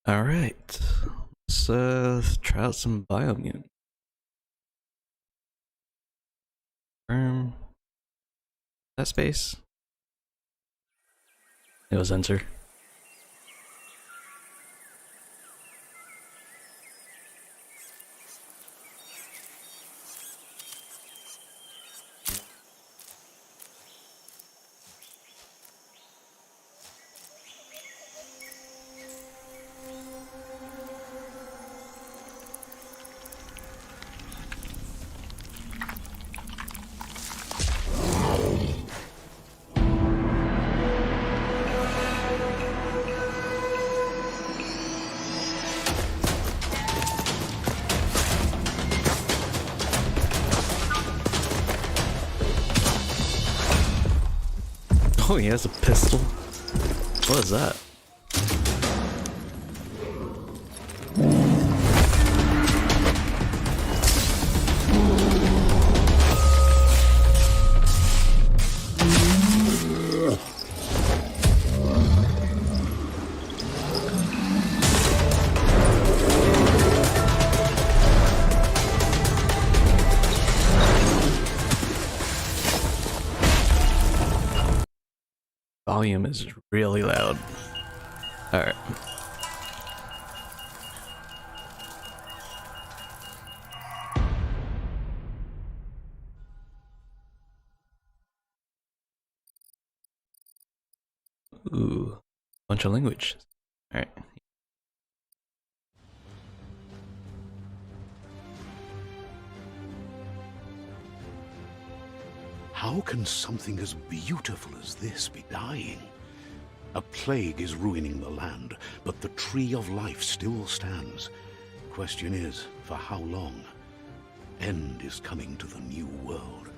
Alright, let's try out some Biomutant. Firm. That space? It was enter. Oh, he has a pistol. What is that? Volume is really loud. Alright. Ooh. Bunch of languages. Alright. How can something as beautiful as this be dying? A plague is ruining the land, but the tree of life still stands. Question is, for how long? End is coming to the new world.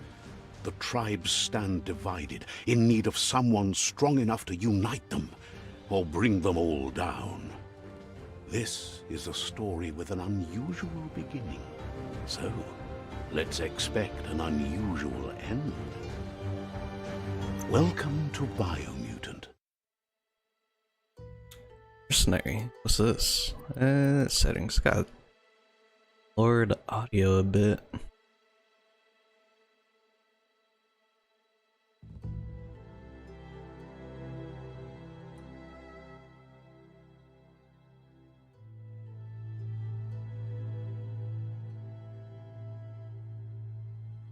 The tribes stand divided, in need of someone strong enough to unite them, or bring them all down. This is a story with an unusual beginning. So, let's expect an unusual end. Welcome to Biomutant. Mercenary. What's this? Settings. Got lowered audio a bit.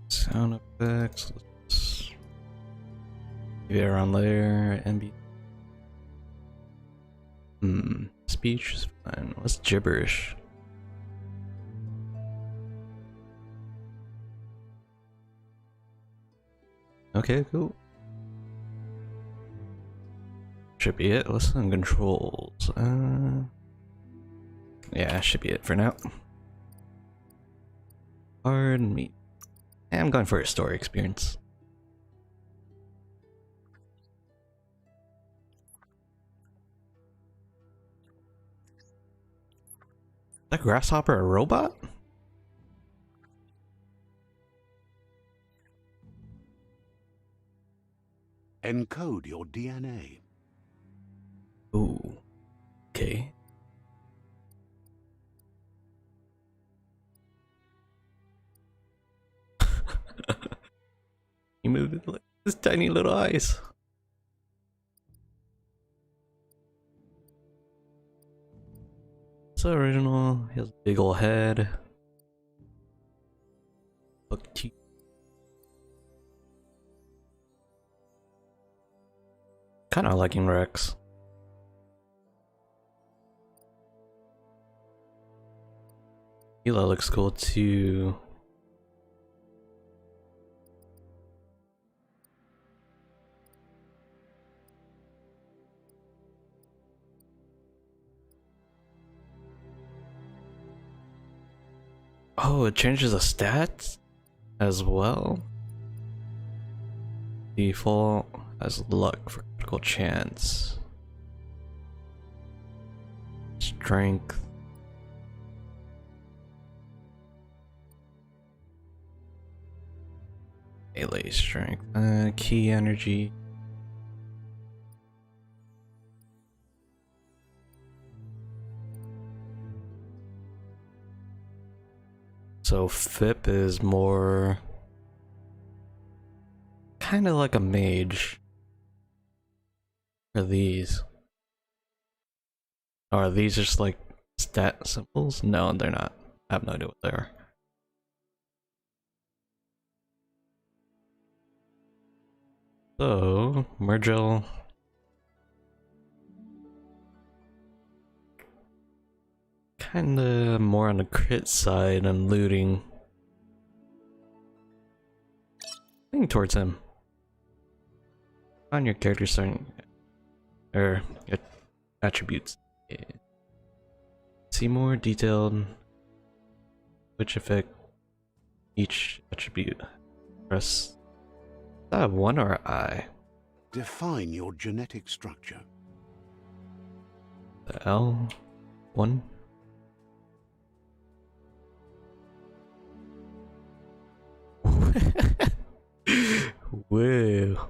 Sound effects. Let's give it around there. NB. Speech is fine. What's gibberish? Okay, cool. Should be it. What's some controls? Yeah, should be it for now. Hard meat. I'm going for a story experience. Is that grasshopper a robot? Encode your DNA. Ooh. Okay. He moved it like his tiny little eyes. So original. He has a big ol' head. Look teeth. Kinda liking Rex. Hila looks cool too. Oh, it changes the stats as well. Default has luck for critical chance. Strength. Melee strength. Key energy. So FIP is more kind of like a mage. Are these? Or are these just like stat symbols? No, they're not. I have no idea what they are. So, Mergel. Kinda more on the crit side and looting. Leaning towards him. On your character starting. Or your attributes. Yeah. See more detailed. Which effect each attribute. Press. I have one or I? Define your genetic structure. The L. One. Whoa.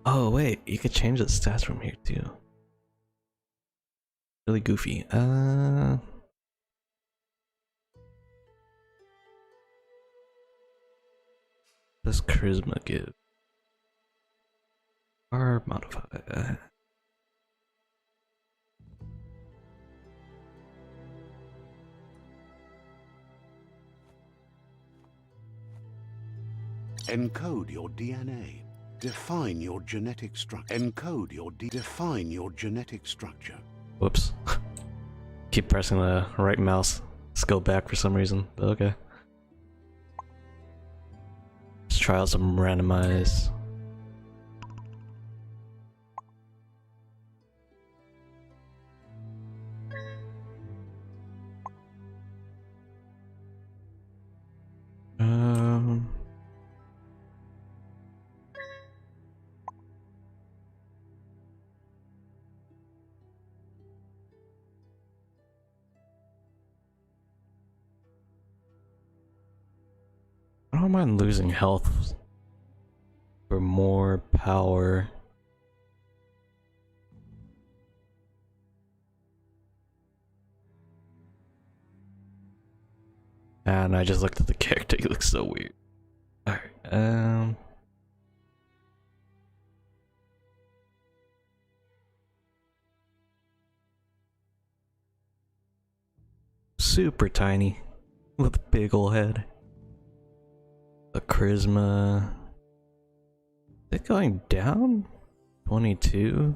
Oh wait, you could change the stats from here too. Really goofy. Does charisma give? Or modify? Encode your DNA. Define your genetic structure. Encode your define your genetic structure. Whoops. Keep pressing the right mouse. Let's go back for some reason, but okay. Let's try out some randomize. I don't mind losing health for more power. And I just looked at the character, he looks so weird. Alright, super tiny with a big ol' head. The charisma. Is it going down? 22?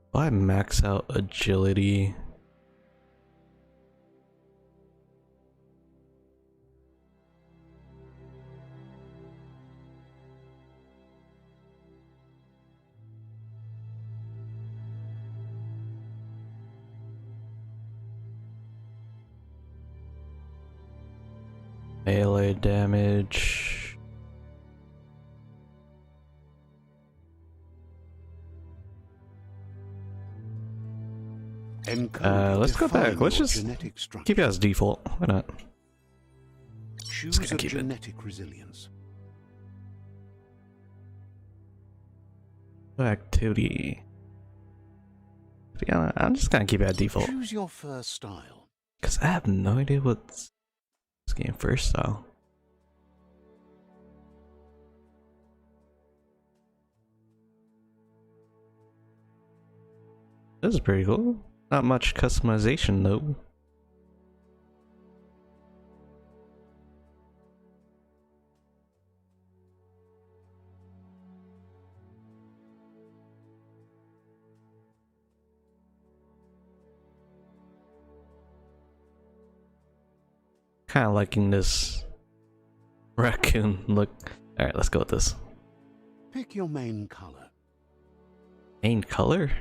If I max out agility. Melee damage. Let's go back. Let's just keep it as default. Why not? Choose a genetic resilience. Activity. Yeah, I'm just gonna keep it at default. Choose your first style. Cause I have no idea what's this game first style. This is pretty cool. Not much customization though. Kind of liking this raccoon look. All right, let's go with this. Pick your main color. Main color?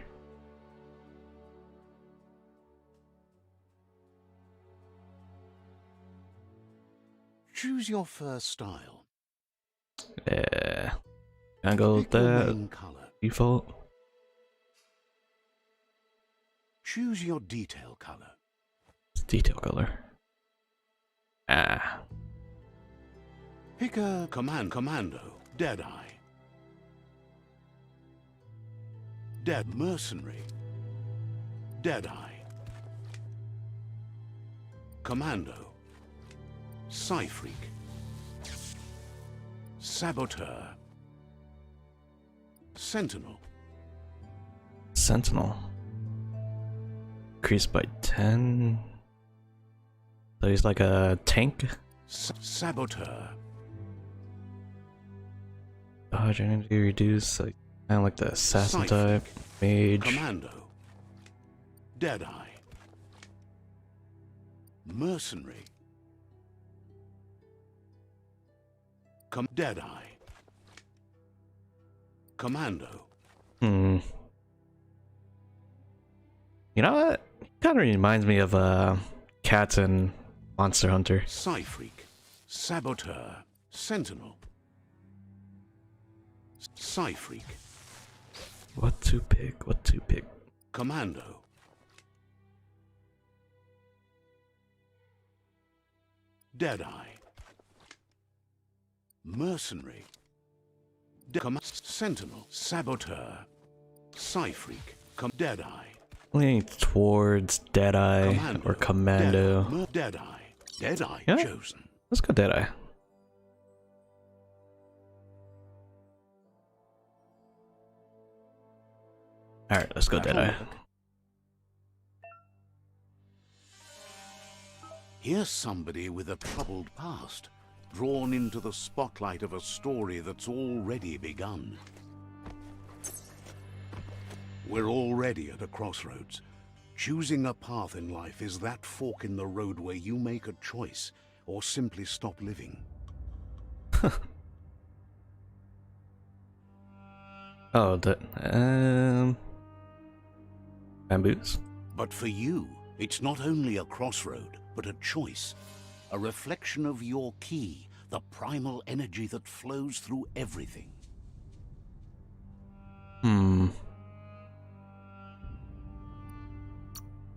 Choose your first style. Yeah. Gonna go with that. Default. Choose your detail color. It's detail color. Ah. Pick a commando. Deadeye. Dead mercenary. Deadeye. Commando. Psy-freak. Saboteur. Sentinel. Sentinel. Increased by 10. So he's like a tank? Saboteur. Dodge energy reduced, like kind of like the assassin type. Mage. Commando. Deadeye. Mercenary. Deadeye. Commando. Hmm. You know what? Kind of reminds me of Cats and Monster Hunter. Psy-freak. Saboteur. Sentinel. Psy-freak. What to pick? What to pick? Commando. Deadeye. Mercenary. Sentinel. Saboteur. Psy-freak. Deadeye. Leaning towards Deadeye or Commando. Deadeye. Deadeye Yeah. chosen. Let's go Deadeye. Alright, let's go Deadeye. Here's somebody with a troubled past, drawn into the spotlight of a story that's already begun. We're already at a crossroads. Choosing a path in life is that fork in the road where you make a choice or simply stop living. Oh, bamboos. But for you, it's not only a crossroad, but a choice. A reflection of your key, the primal energy that flows through everything.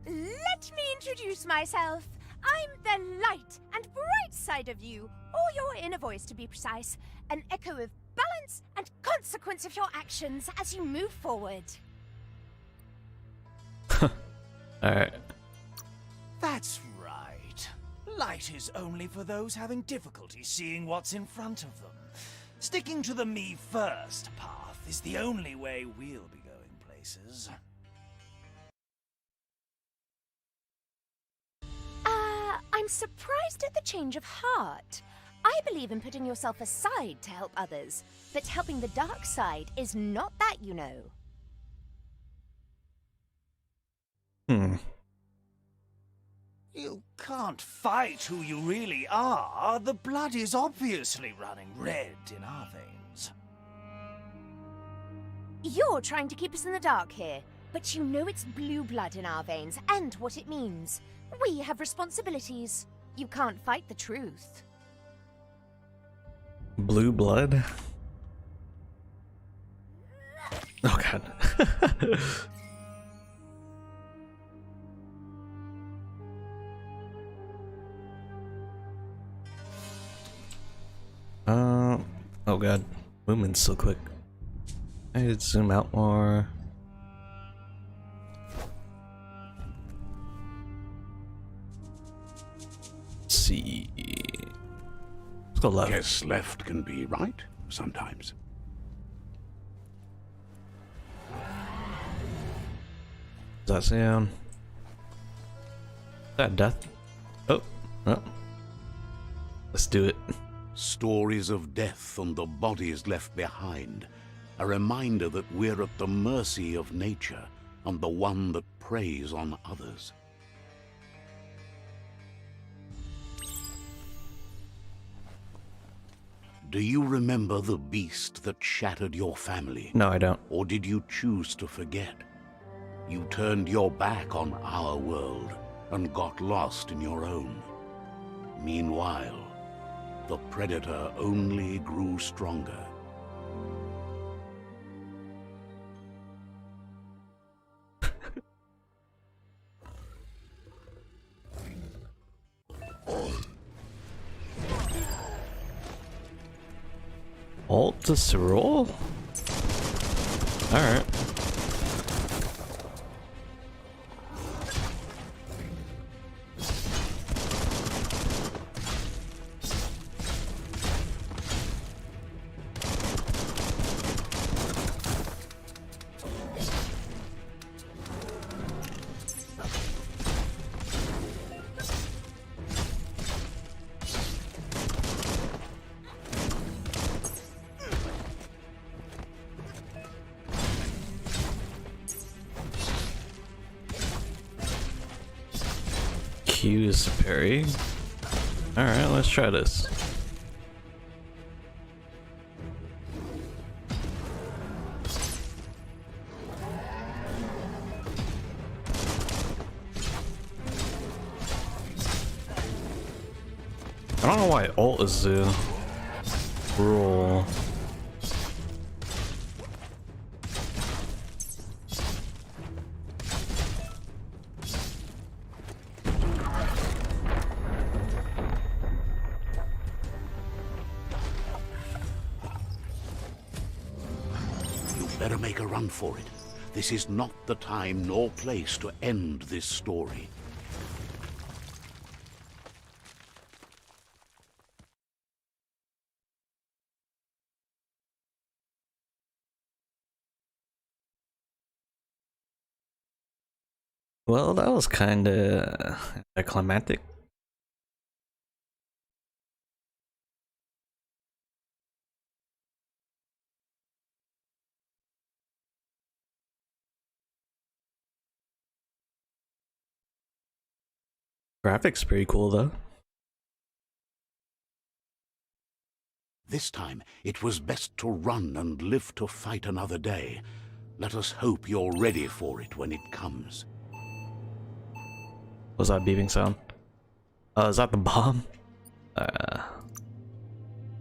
Let me introduce myself. I'm the light and bright side of you, or your inner voice to be precise, an echo of balance and consequence of your actions as you move forward. Alright. That's right. Light is only for those having difficulty seeing what's in front of them. Sticking to the me first path is the only way we'll be going places. I'm surprised at the change of heart. I believe in putting yourself aside to help others, but helping the dark side is not that, you know. You can't fight who you really are. The blood is obviously running red in our veins. You're trying to keep us in the dark here, but you know it's blue blood in our veins and what it means. We have responsibilities. You can't fight the truth. Blue blood? Oh god. Oh god. Movement's so quick. I need to zoom out more. Let's see. Let's go left. Guess left can be right sometimes. Does that sound? Is that death? Oh. Let's do it. Stories of death and the bodies left behind. A reminder that we're at the mercy of nature and the one that preys on others. Do you remember the beast that shattered your family? No, I don't. Or did you choose to forget? You turned your back on our world and got lost in your own. Meanwhile, the predator only grew stronger. alt just to roll? Alright. Q is to parry. Alright, let's try this. I don't know why ult is the rule. Better make a run for it. This is not the time nor place to end this story. Well, that was kinda anticlimactic. Graphics pretty cool though. This time, it was best to run and live to fight another day. Let us hope you're ready for it when it comes. What was that beeping sound? Is that the bomb?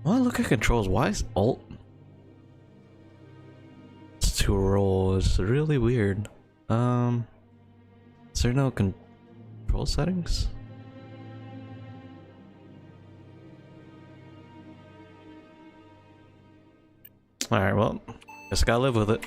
Well, look at controls. Why is alt to roll? It's really weird. Is there no control settings? Alright, well, just gotta live with it.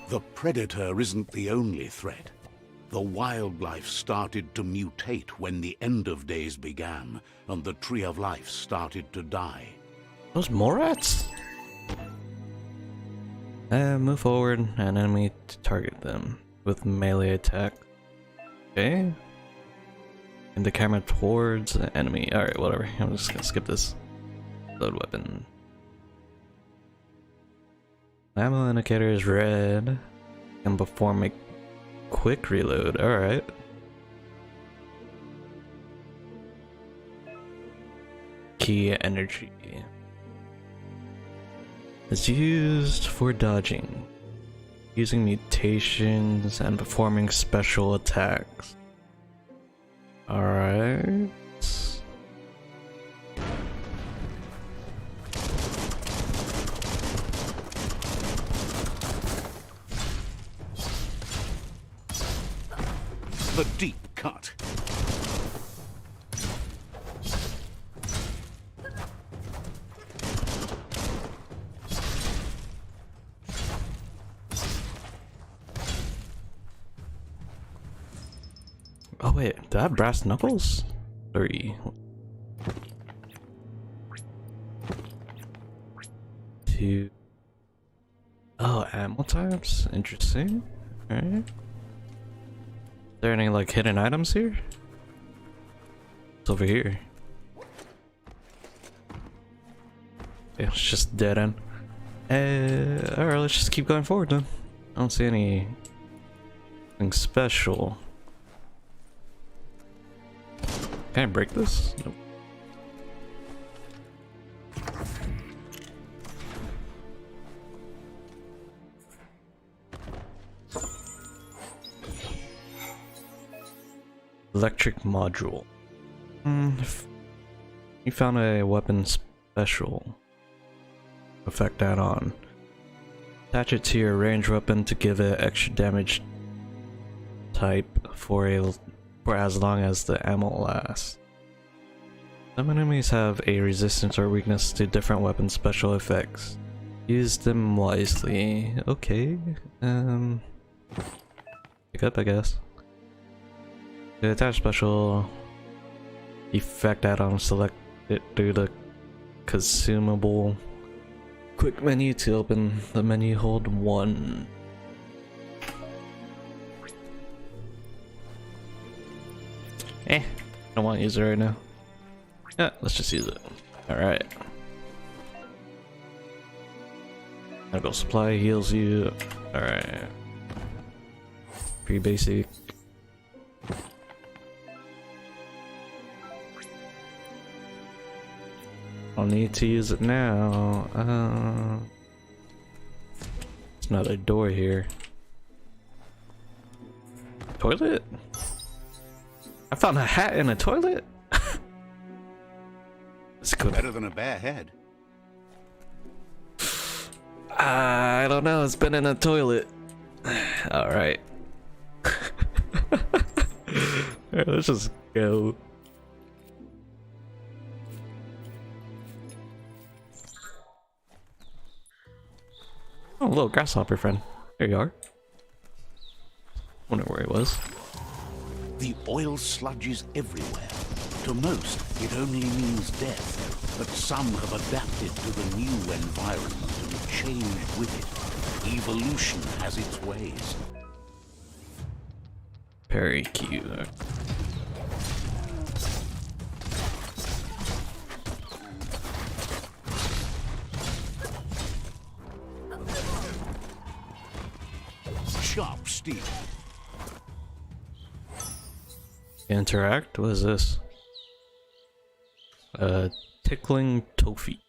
The predator isn't the only threat. The wildlife started to mutate when the end of days began, and the tree of life started to die. Those more rats? Move forward and enemy to target them with melee attack. Okay. And the camera towards the enemy. Alright, whatever. I'm just gonna skip this. Load weapon. Ammo indicator is red. Can perform a quick reload. Alright. Key energy. Is used for dodging, using mutations, and performing special attacks. Alright. The deep cut. Oh wait, do I have brass knuckles? 3. 2. Oh, ammo types? Interesting. Alright. Is there any like hidden items here? It's over here. Yeah, it's just dead end. Alright, let's just keep going forward then. I don't see anything special. Can I break this? Nope. Electric module. You found a weapon special effect add-on. Attach it to your ranged weapon to give it extra damage type for as long as the ammo lasts. Some enemies have a resistance or weakness to different weapon special effects. Use them wisely. Okay. Pick up, I guess. The attach special effect add-on, select it through the consumable quick menu to open the menu. Hold 1. I don't want to use it right now. Yeah, let's just use it. Alright. Medical supply heals you. Alright. Pretty basic. I'll need to use it now. There's another door here. Toilet? I found a hat in a toilet? Let's go. Better than a bare head. I don't know, it's been in a toilet. Alright. Alright, let's just go. Oh, little grasshopper friend. There you are. Wonder where he was. The oil sludges everywhere. To most, it only means death, but some have adapted to the new environment and changed with it. Evolution has its ways. Very cute. Sharp steel. Interact? What is this? Tickling toffee.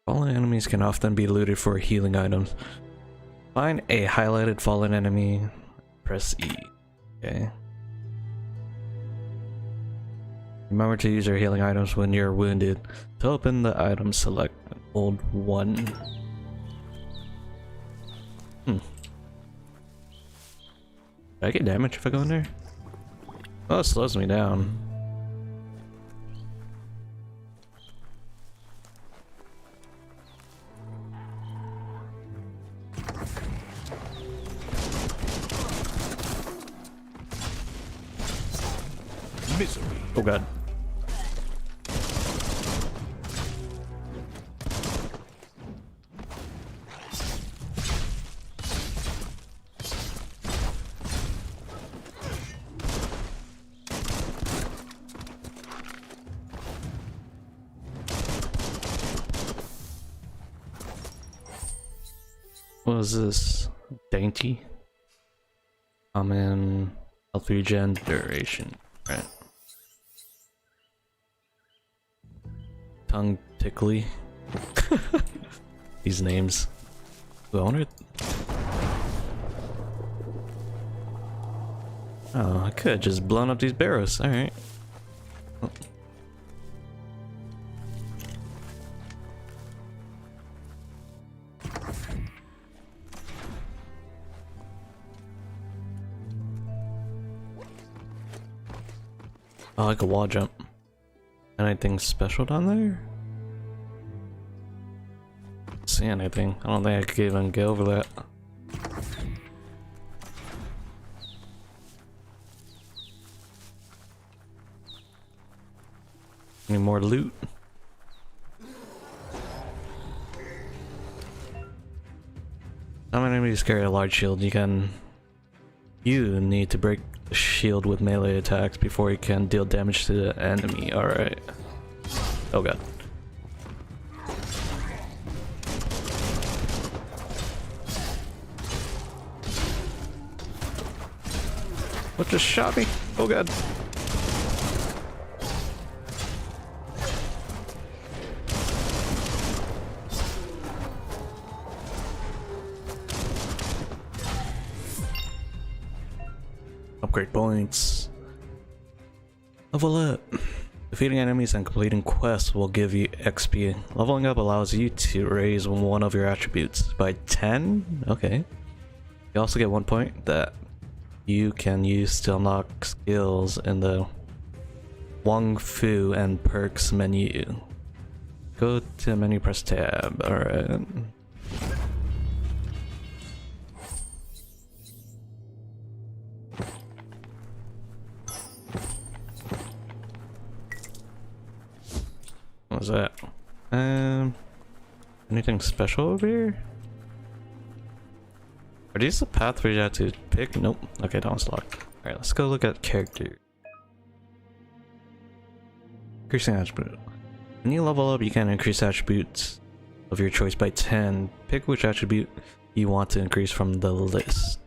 Fallen enemies can often be looted for healing items. Find a highlighted fallen enemy. Press E. Okay. Remember to use your healing items when you're wounded. To open the item, select and hold 1. Do I get damage if I go in there? Oh, it slows me down. Misery. Oh god. What is this? Dainty? Common health regen duration. Right. Tongue tickly. These names. Ooh, I wonder. Oh, I could have just blown up these barrels. Alright. Oh. Oh, I could wall jump. Anything special down there? See anything? I don't think I could even get over that. Any more loot? Some enemies carry a large shield. You need to break the shield with melee attacks before you can deal damage to the enemy. Alright. Oh god. What just shot me? Oh god. Upgrade points. Level up. Defeating enemies and completing quests will give you XP. Leveling up allows you to raise one of your attributes by 10? Okay. You also get 1 point that you can use to unlock skills in the Wong Fu and perks menu. Go to the menu, press tab. Alright. What was that? Anything special over here? Are these the path where you have to pick? Nope. Okay, that one's locked. Alright, let's go look at character. Increasing attribute. When you level up, you can increase attributes of your choice by 10. Pick which attribute you want to increase from the list.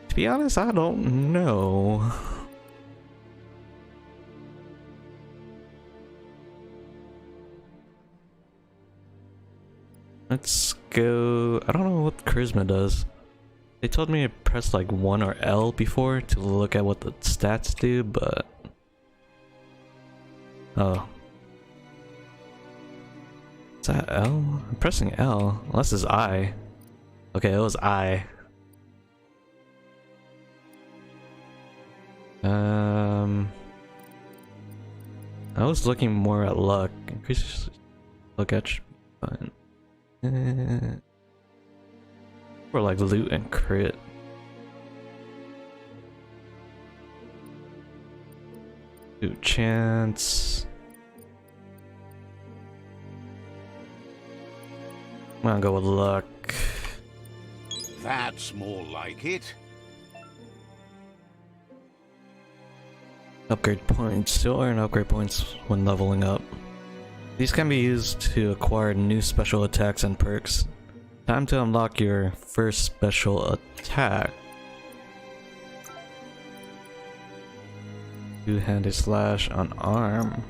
To be honest, I don't know. Let's go. I don't know what charisma does. They told me to press like 1 or L before to look at what the stats do, but oh. Is that L? I'm pressing L. Unless it's I. Okay, it was I. I was looking more at luck. Increase luck attribute. Or like loot and crit. Loot chance. I'm gonna go with luck. That's more like it. Upgrade points. Still earn upgrade points when leveling up. These can be used to acquire new special attacks and perks. Time to unlock your first special attack. Two-handed slash on arm.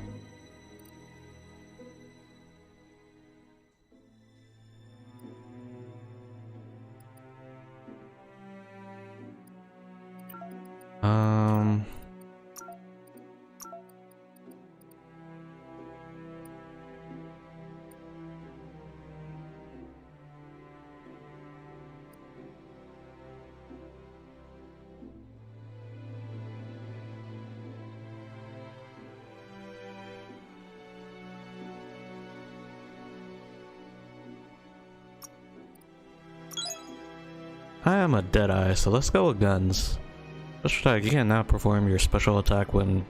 I am a Deadeye, so let's go with guns. Special attack, you can now perform your special attack when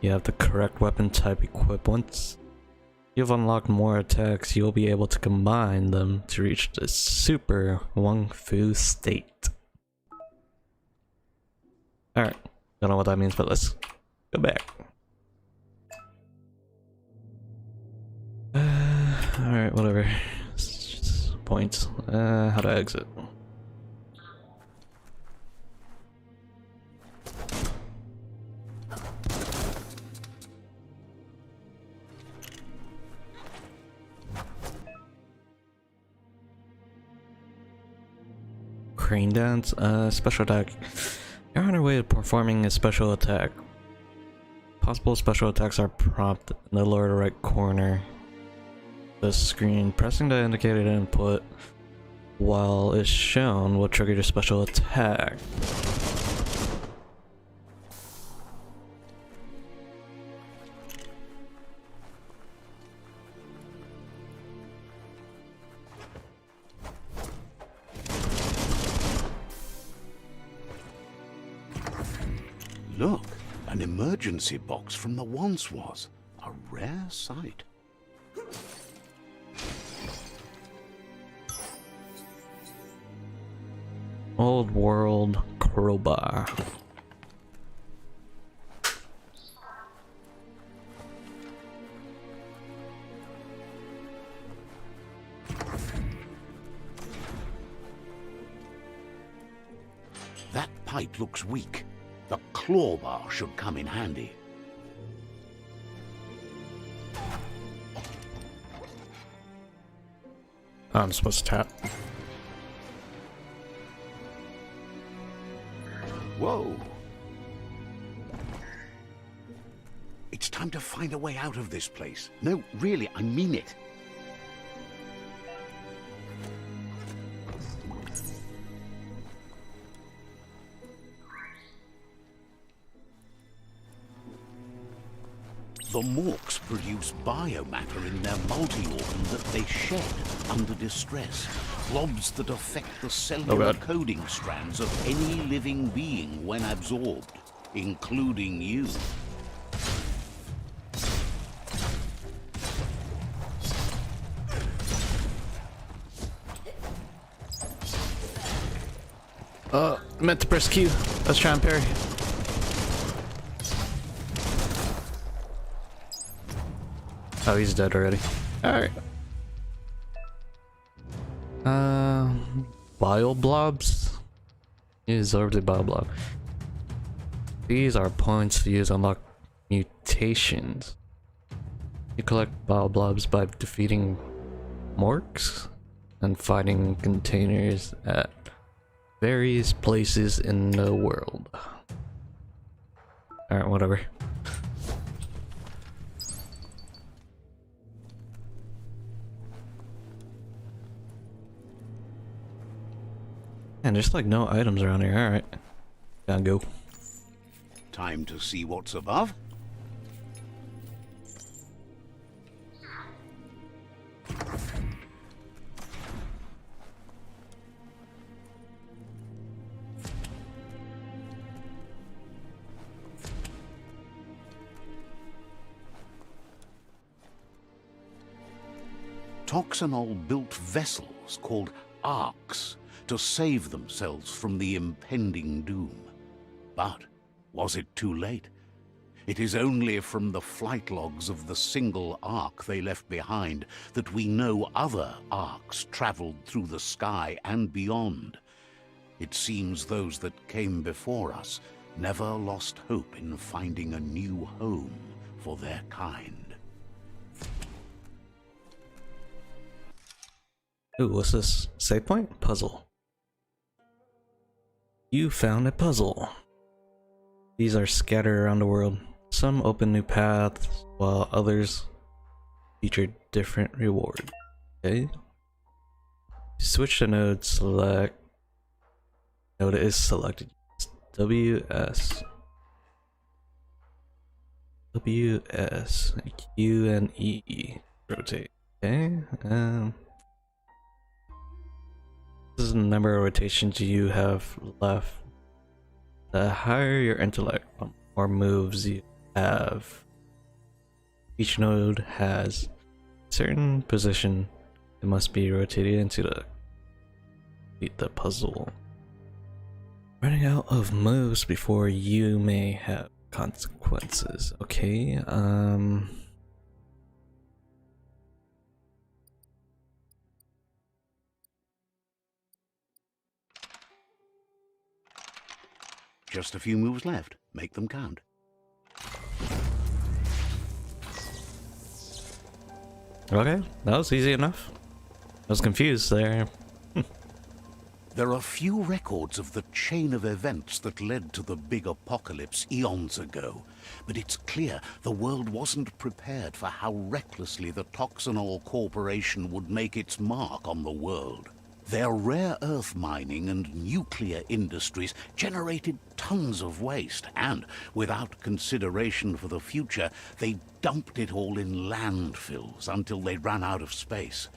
you have the correct weapon type equipped. Once you've unlocked more attacks, you'll be able to combine them to reach the super Wong Fu state. Alright, don't know what that means, but let's go back. Alright, whatever. It's just points. How to exit? Crane dance, special attack. You're on your way to performing a special attack. Possible special attacks are prompted in the lower right corner of the screen. Pressing the indicated input while it's shown will trigger the special attack. Look, an emergency box from the once was. A rare sight. Old world crowbar. That pipe looks weak. The claw bar should come in handy. I'm supposed to tap. Whoa. It's Time to find a way out of this place. No, really, I mean it. The Morks produce biomatter in their multi-organ that they shed under distress. Blobs that affect the cellular coding strands of any living being when absorbed, including you. I meant to press Q. Let's try and parry. Oh, he's dead already. Alright. Bioblobs? Use orbs a bioblob. These are points to use to unlock mutations. You collect bioblobs by defeating Morks and finding containers at various places in the world. Alright, whatever. And there's like no items around here. Alright. Gotta go. Time to see what's above. Toxanol built vessels called arks to save themselves from the impending doom. But was it too late? It is only from the flight logs of the single ark they left behind that we know other arks traveled through the sky and beyond. It seems those that came before us never lost hope in finding a new home for their kind. Ooh, what's this? Save point? Puzzle. You found a puzzle. These are scattered around the world. Some open new paths, while others feature different rewards. Okay. Switch to node, select. Node is selected. WS. WS. Q and E. Rotate. Okay. This is the number of rotations you have left. The higher your intellect, the more moves you have. Each node has a certain position it must be rotated into to complete the puzzle. Running out of moves before you may have consequences. Okay, Just a few moves left. Make them count. okay, that was easy enough. I was confused there. There are few records of the chain of events that led to the big apocalypse eons ago, but it's clear the world wasn't prepared for how recklessly the Toxanol Corporation would make its mark on the world. Their rare earth mining and nuclear industries generated tons of waste, and, without consideration for the future, they dumped it all in landfills until they ran out of space.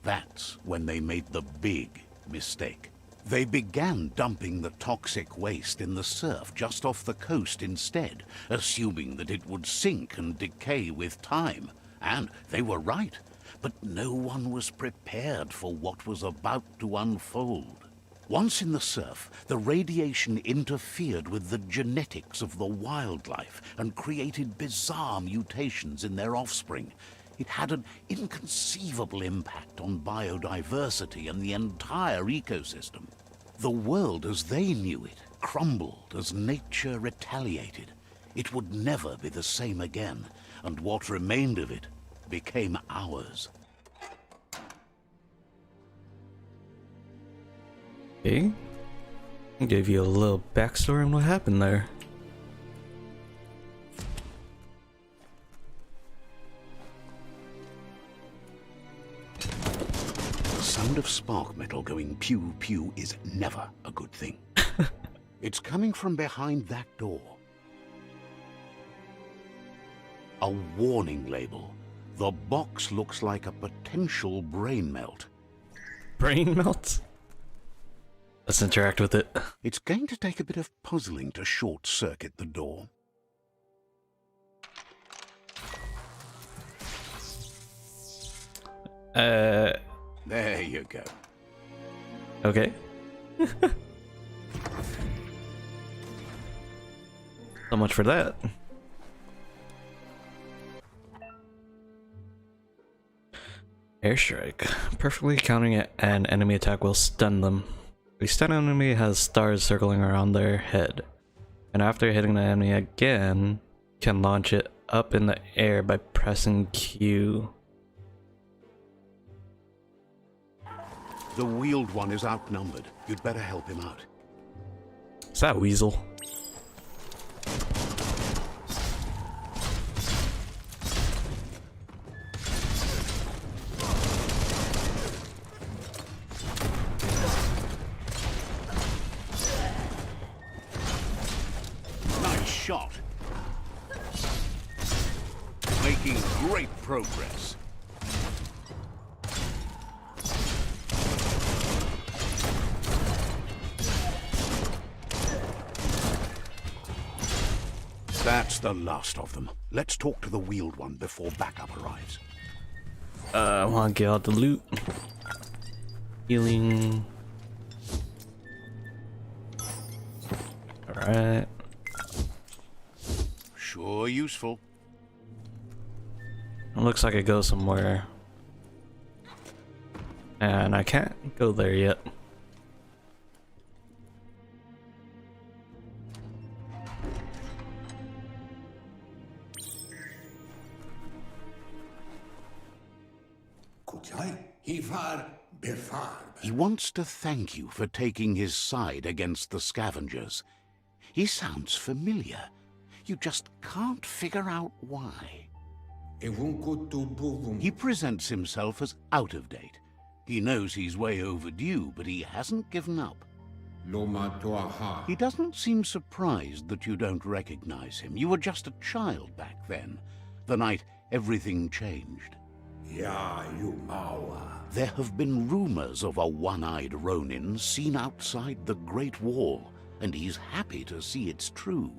That's when they made the big mistake. They began dumping the toxic waste in the surf just off the coast instead, assuming that it would sink and decay with time. And they were right. But no one was prepared for what was about to unfold. Once in the surf, the radiation interfered with the genetics of the wildlife and created bizarre mutations in their offspring. It had an inconceivable impact on biodiversity and the entire ecosystem. The world as they knew it crumbled as nature retaliated. It would never be the same again, and what remained of it became ours. Okay. Gave you a little backstory on what happened there. of spark metal going pew pew is never a good thing. It's coming from behind that door. A warning label. The box looks like a potential brain melt. Brain melt? Let's interact with it. It's going to take a bit of puzzling to short-circuit the door. There you go. Okay. So much for that. Airstrike. Perfectly countering an enemy attack will stun them. The stun enemy has stars circling around their head, and after hitting the enemy again, can launch it up in the air by pressing Q. The wheeled one is outnumbered. You'd better help him out. Is that Weasel? Nice shot. Making great progress. That's the last of them. Let's talk to the wheeled one before backup arrives. I wanna get out the loot. Healing. Alright. Sure useful. It looks like it goes somewhere. And I can't go there yet. He wants to thank you for taking his side against the scavengers. He sounds familiar. You just can't figure out why. He presents himself as out of date. He knows he's way overdue, but he hasn't given up. He doesn't seem surprised that you don't recognize him. You were just a child back then, the night everything changed. There have been rumors of a one-eyed Ronin seen outside the Great Wall, and he's happy to see it's true.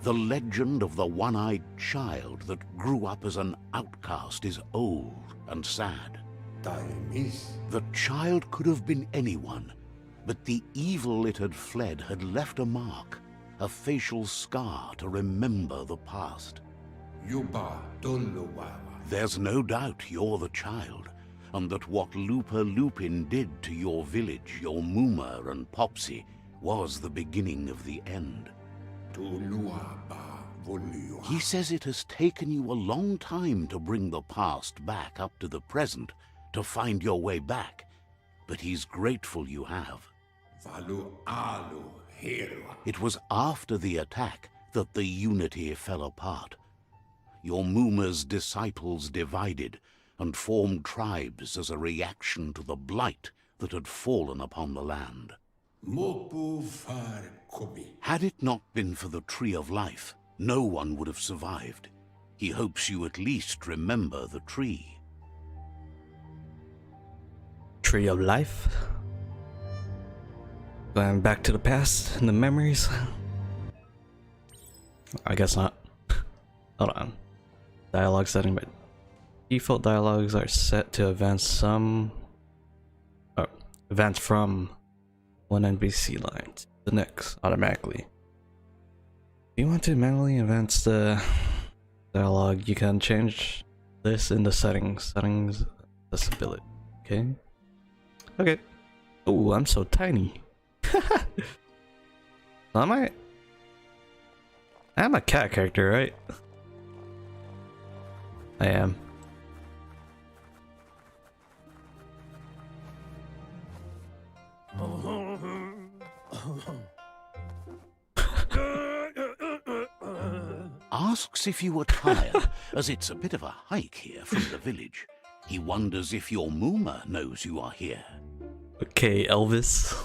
The legend of the one-eyed child that grew up as an outcast is old and sad. The child could have been anyone, but the evil it had fled had left a mark, a facial scar to remember the past. There's no doubt you're the child, and that what Lupa Lupin did to your village, your Muma and Popsy, was the beginning of the end. He says it has taken you a long time to bring the past back up to the present, to find your way back, but he's grateful you have. It was after the attack that the unity fell apart. Your Muma's disciples divided and formed tribes as a reaction to the blight that had fallen upon the land. Had it not been for the Tree of Life, no one would have survived. He hopes you at least remember the tree. Tree of Life? Going back to the past and the memories? I guess not. Hold on. Dialogue setting, but default dialogues are set to advance from one NPC line to the next automatically. If you want to manually advance the dialogue, you can change this in the settings accessibility. Okay. Oh, I'm so tiny. I'm a cat character, right? I am. Asks if you were tired, as it's a bit of a hike here from the village. He wonders if your Mooma knows you are here. Okay, Elvis.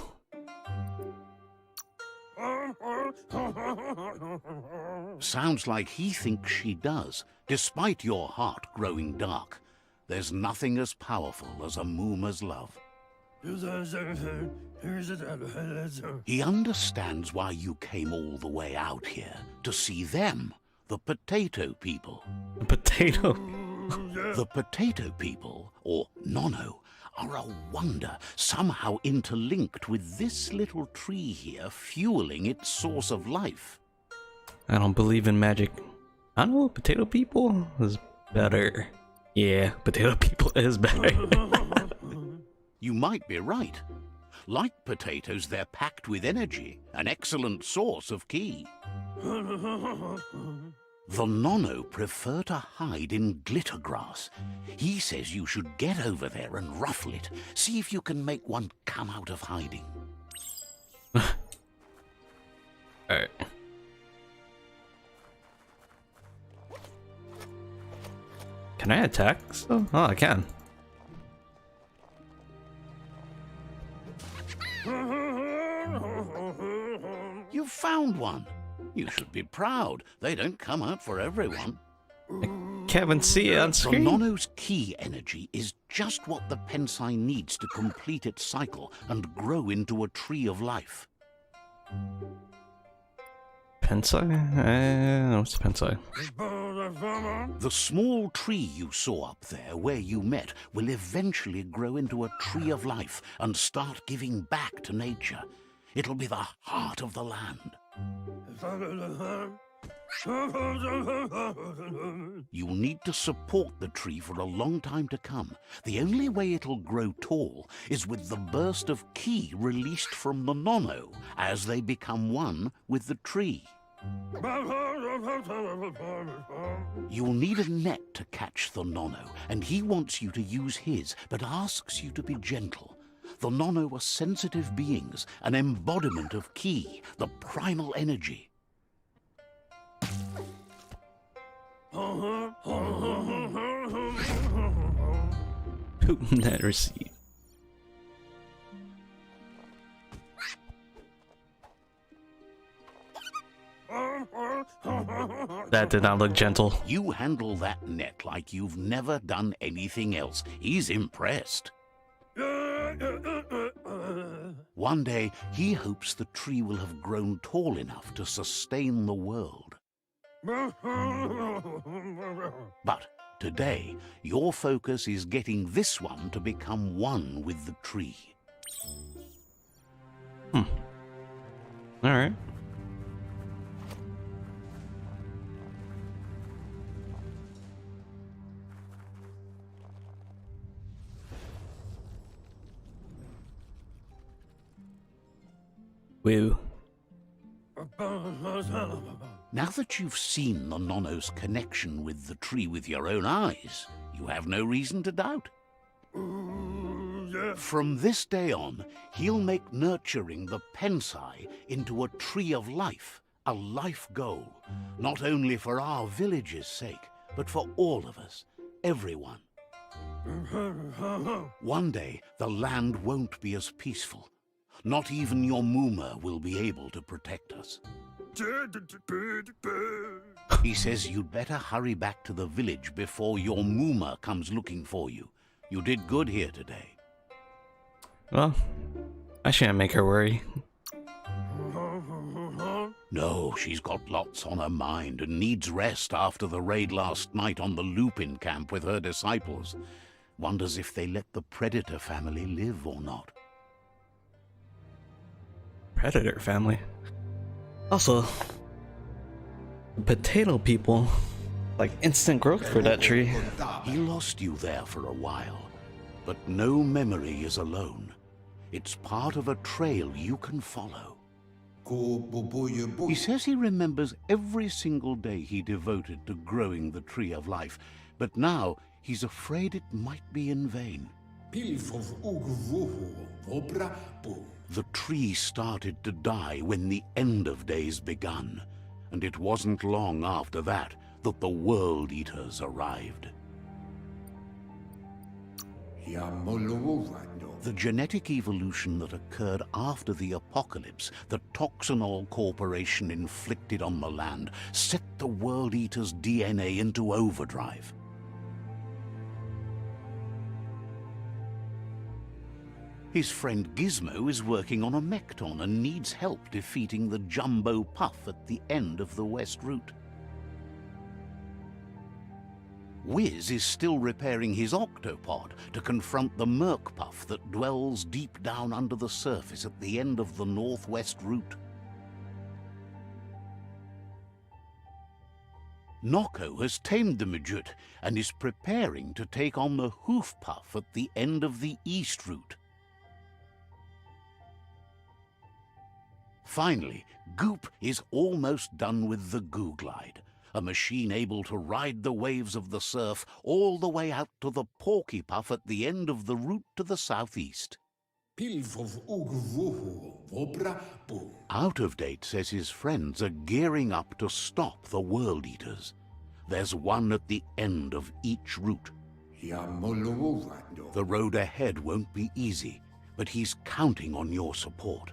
Sounds like he thinks she does, despite your heart growing dark. There's nothing as powerful as a Mooma's love. He understands why you came all the way out here, to see them, the potato people. The potato. The potato people, or Nono, are a wonder, somehow interlinked with this little tree here, fueling its source of life. I don't believe in magic. I know potato people is better. Yeah, potato people is better. You might be right. Like potatoes, they're packed with energy, an excellent source of ki. The Nono prefer to hide in glitter grass. He says you should get over there and ruffle it. See if you can make one come out of hiding. Alright. Can I attack? Oh, I can. You found one. You should be proud. They don't come out for everyone. Can't even see it on The screen. Nono's ki energy is just what the Pensai needs to complete its cycle and grow into a tree of life. Pensai? What's Pensai? The small tree you saw up there where you met will eventually grow into a tree of life and start giving back to nature. It'll be the heart of the land. You'll need to support the tree for a long time to come. The only way it'll grow tall is with the burst of ki released from the Nono as they become one with the tree. You'll need a net to catch the Nono, and he wants you to use his, but asks you to be gentle. The Nono are sensitive beings, an embodiment of ki, the primal energy. Net receipt. That did not look gentle. You handle that net like you've never done anything else. He's impressed. One day, he hopes the tree will have grown tall enough to sustain the world. But today, your focus is getting this one to become one with the tree. Alright. Woo. Now that you've seen the Nono's connection with the tree with your own eyes, you have no reason to doubt. From this day on, he'll make nurturing the Pensai into a tree of life, a life goal, not only for our village's sake, but for all of us, everyone. One day, the land won't be as peaceful. Not even your Mooma will be able to protect us. He says you'd better hurry back to the village before your Mooma comes looking for you. You did good here today. Well, I shouldn't make her worry. No, she's got lots on her mind and needs rest after the raid last night on the Lupin camp with her disciples. Wonders if they let the Predator family live or not. Predator family. Also, potato people, like instant growth for that tree. He lost you there for a while, but no memory is alone. It's part of a trail you can follow. He says he remembers every single day he devoted to growing the tree of life, but now he's afraid it might be in vain. The tree started to die when the end of days begun, and it wasn't long after that that the World Eaters arrived. The genetic evolution that occurred after the apocalypse the Toxanol Corporation inflicted on the land set the World Eater's DNA into overdrive. His friend Gizmo is working on a Mekton and needs help defeating the Jumbo Puff at the end of the West Route. Wiz is still repairing his octopod to confront the Merc Puff that dwells deep down under the surface at the end of the Northwest Route. Nocco has tamed the Midget and is preparing to take on the Hoof Puff at the end of the East Route. Finally, Goop is almost done with the Googlide, a machine able to ride the waves of the surf all the way out to the Porky Puff at the end of the route to the southeast. Out of Date says his friends are gearing up to stop the World Eaters. There's one at the end of each route. The road ahead won't be easy, but he's counting on your support.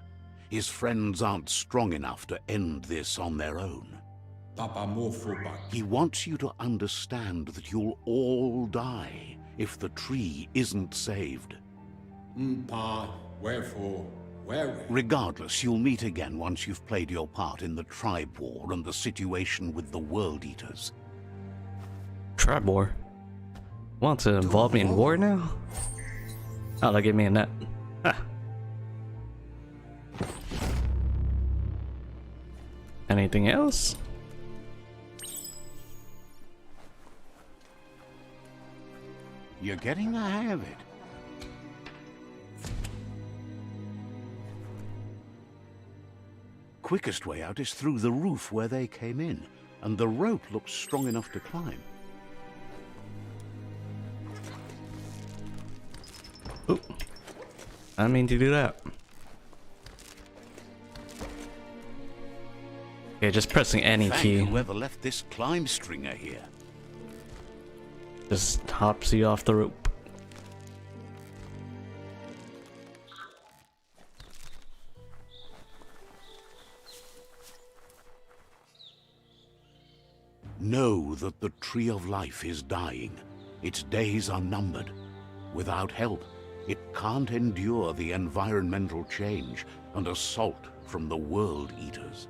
His friends aren't strong enough to end this on their own. He wants you to understand that you'll all die if the tree isn't saved. Regardless, you'll meet again once you've played your part in the Tribe War and the situation with the World Eaters. Tribe War? Want to involve me in war now? Oh, they gave me a net. Ha. Anything else? You're getting the hang of it. Quickest way out is through the roof where they came in, and the rope looks strong enough to climb. Ooh. I didn't mean to do that. Okay, just pressing any key. Whoever left this climb stringer here. Just hops you off the rope. Know that the Tree of Life is dying. Its days are numbered. Without help, it can't endure the environmental change and assault from the World Eaters.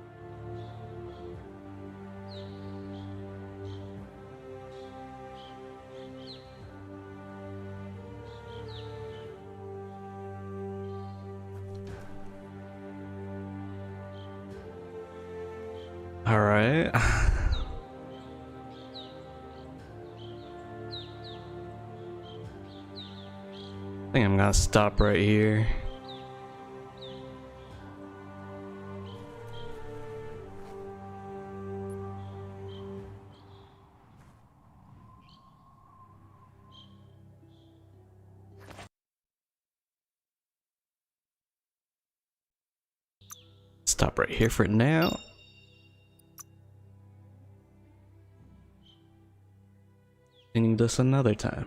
All right. I think I'm gonna stop right here. Stop right here for now. Continue this another time.